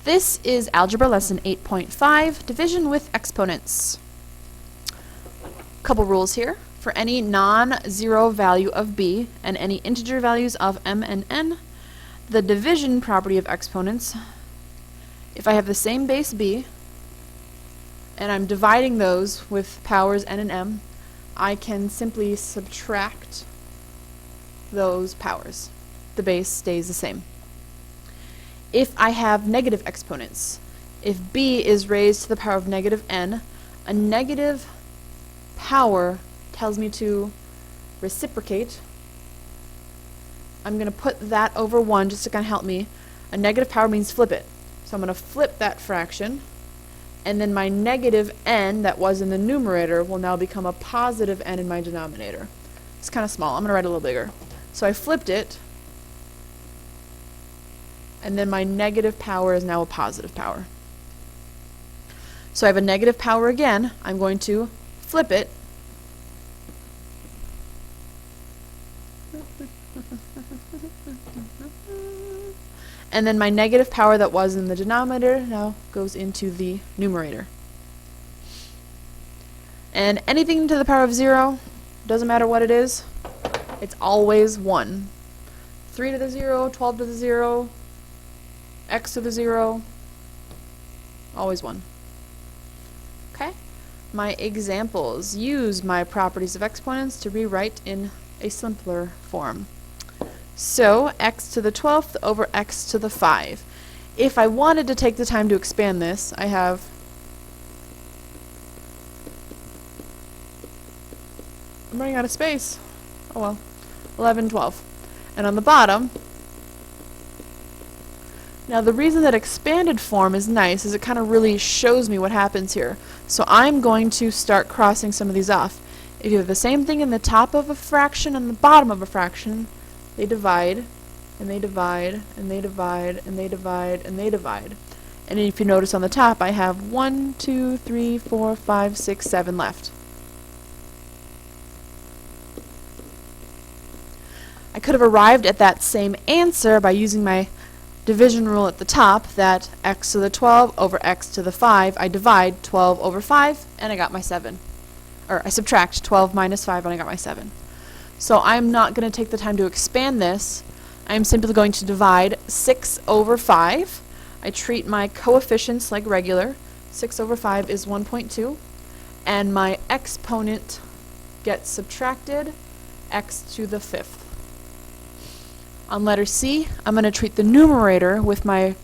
This is Algebra Lesson 8.5, Division with Exponents. Couple rules here. For any non-zero value of b and any integer values of m and n, the division property of exponents, if I have the same base b and I'm dividing those with powers n and m, I can simply subtract those powers. The base stays the same. If I have negative exponents, if b is raised to the power of negative n, a negative power tells me to reciprocate. I'm going to put that over 1 just to kind of help me. A negative power means flip it. So I'm going to flip that fraction, and then my negative n that was in the numerator will now become a positive n in my denominator. It's kind of small. I'm going to write a little bigger. So I flipped it, and then my negative power is now a positive power. So I have a negative power again. I'm going to flip it, and then my negative power that was in the denominator now goes into the numerator. And anything to the power of 0, doesn't matter what it is, it's always 1. 3 to the 0, 12 to the 0, x to the 0, always 1. Okay? My examples use my properties of exponents to rewrite in a simpler form. So, x to the 12th over x to the 5. If I wanted to take the time to expand this, I have I'm running out of space. Oh well. 11, 12. And on the bottom, now the reason that expanded form is nice is it kind of really shows me what happens here. So I'm going to start crossing some of these off. If you have the same thing in the top of a fraction and the bottom of a fraction, they divide, and they divide, and they divide, and they divide, and they divide. And if you notice on the top, I have 1, 2, 3, 4, 5, 6, 7 left. I could have arrived at that same answer by using my division rule at the top, that x to the 12 over x to the 5, I divide 12 over 5, and I got my 7. Or I subtract 12 minus 5, and I got my 7. So I'm not going to take the time to expand this. I'm simply going to divide 6 over 5. I treat my coefficients like regular. 6 over 5 is 1.2. And my exponent gets subtracted, x to the 5th. On letter C, I'm going to treat the numerator with my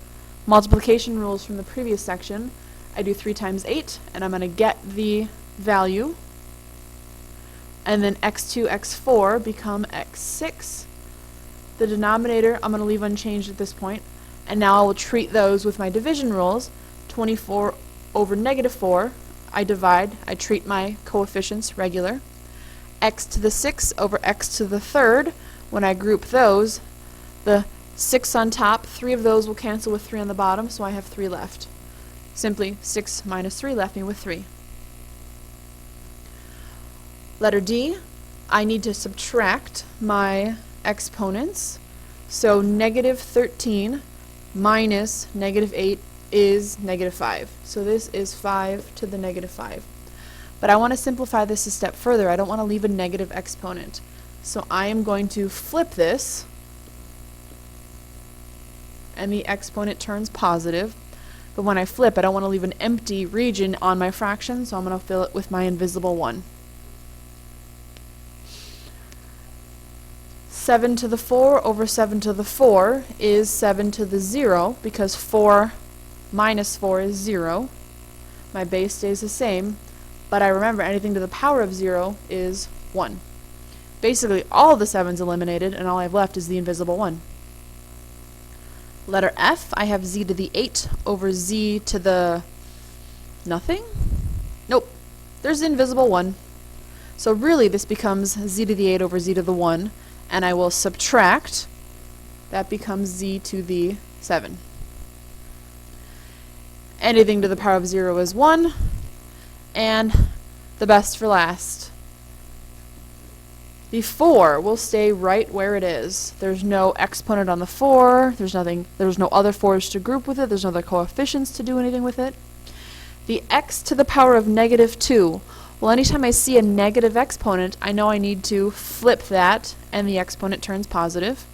multiplication rules from the previous section. I do 3 times 8, and I'm going to get the value. And then x2, x4 become x6. The denominator I'm going to leave unchanged at this point. And now I will treat those with my division rules. 24 over negative 4, I divide. I treat my coefficients regular. X to the 6 over x to the 3rd, when I group those, the 6 on top, 3 of those will cancel with 3 on the bottom, so I have 3 left. Simply 6 minus 3 left me with 3. Letter D, I need to subtract my exponents. So negative 13 minus negative 8 is negative 5. So this is 5 to the negative 5. But I want to simplify this a step further. I don't want to leave a negative exponent. So I am going to flip this, and the exponent turns positive. But when I flip, I don't want to leave an empty region on my fraction, so I'm going to fill it with my invisible 1. 7 to the 4 over 7 to the 4 is 7 to the 0, because 4 minus 4 is 0. My base stays the same, but I remember anything to the power of 0 is 1. Basically, all the 7's eliminated, and all I have left is the invisible 1. Letter F, I have z to the 8 over z to the nothing? Nope, there's the invisible 1. So really, this becomes z to the 8 over z to the 1. And I will subtract, that becomes z to the 7. Anything to the power of 0 is 1, and the best for last, The 4 will stay right where it is. There's no exponent on the 4. There's no other 4's to group with it. There's no other coefficients to do anything with it. The x to the power of negative 2. Well, anytime I see a negative exponent, I know I need to flip that, and the exponent turns positive.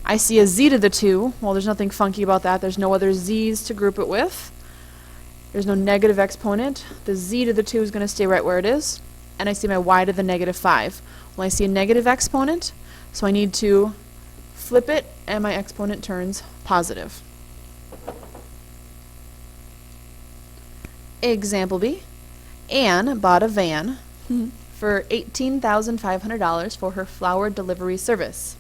I see a z to the 2. Well, there's nothing funky about that. There's no other z's to group it with. There's no negative exponent. The z to the 2 is going to stay right where it is. And I see my y to the negative 5. Well, I see a negative exponent, so I need to flip it, and my exponent turns positive. Example B. Anne bought a van for $18,500 for her flower delivery service.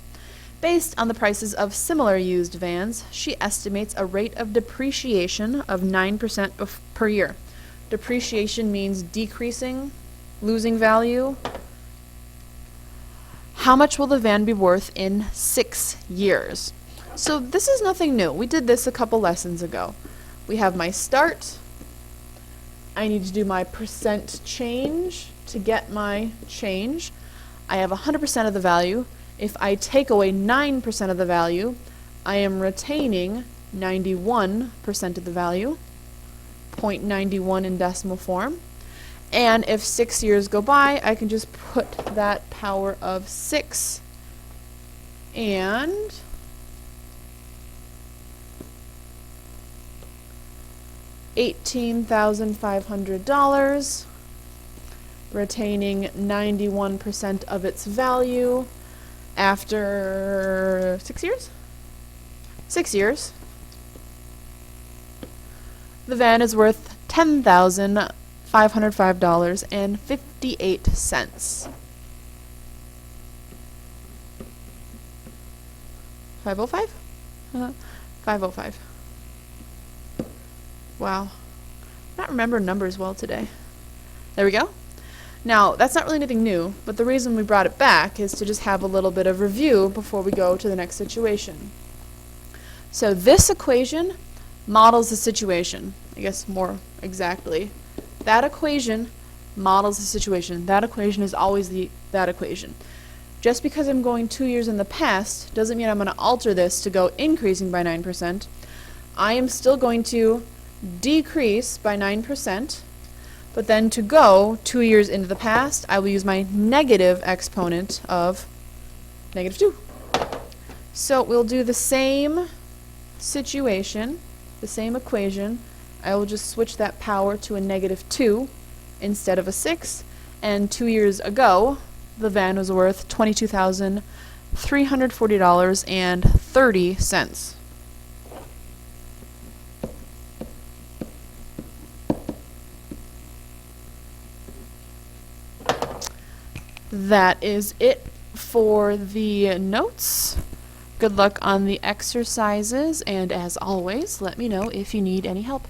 Based on the prices of similar used vans, she estimates a rate of depreciation of 9% per year. Depreciation means decreasing, losing value. How much will the van be worth in 6 years? So this is nothing new. We did this a couple lessons ago. We have my start. I need to do my percent change to get my change. I have 100% of the value. If I take away 9% of the value, I am retaining 91% of the value, 0.91 in decimal form. And if 6 years go by, I can just put that power of 6 and $18,500, retaining 91% of its value after 6 years? 6 years. The van is worth $10,505.58. 505? 505. Wow. Not remembering numbers well today. There we go. Now, that's not really anything new, but the reason we brought it back is to just have a little bit of review before we go to the next situation. So this equation models the situation. I guess more exactly. That equation models the situation. That equation is always that equation. Just because I'm going 2 years in the past doesn't mean I'm going to alter this to go increasing by 9%. I am still going to decrease by 9%, but then to go 2 years into the past, I will use my negative exponent of negative 2. So we'll do the same situation, the same equation. I will just switch that power to a negative 2 instead of a 6, and 2 years ago, the van was worth $22,340.30. That is it for the notes. Good luck on the exercises, and as always, let me know if you need any help.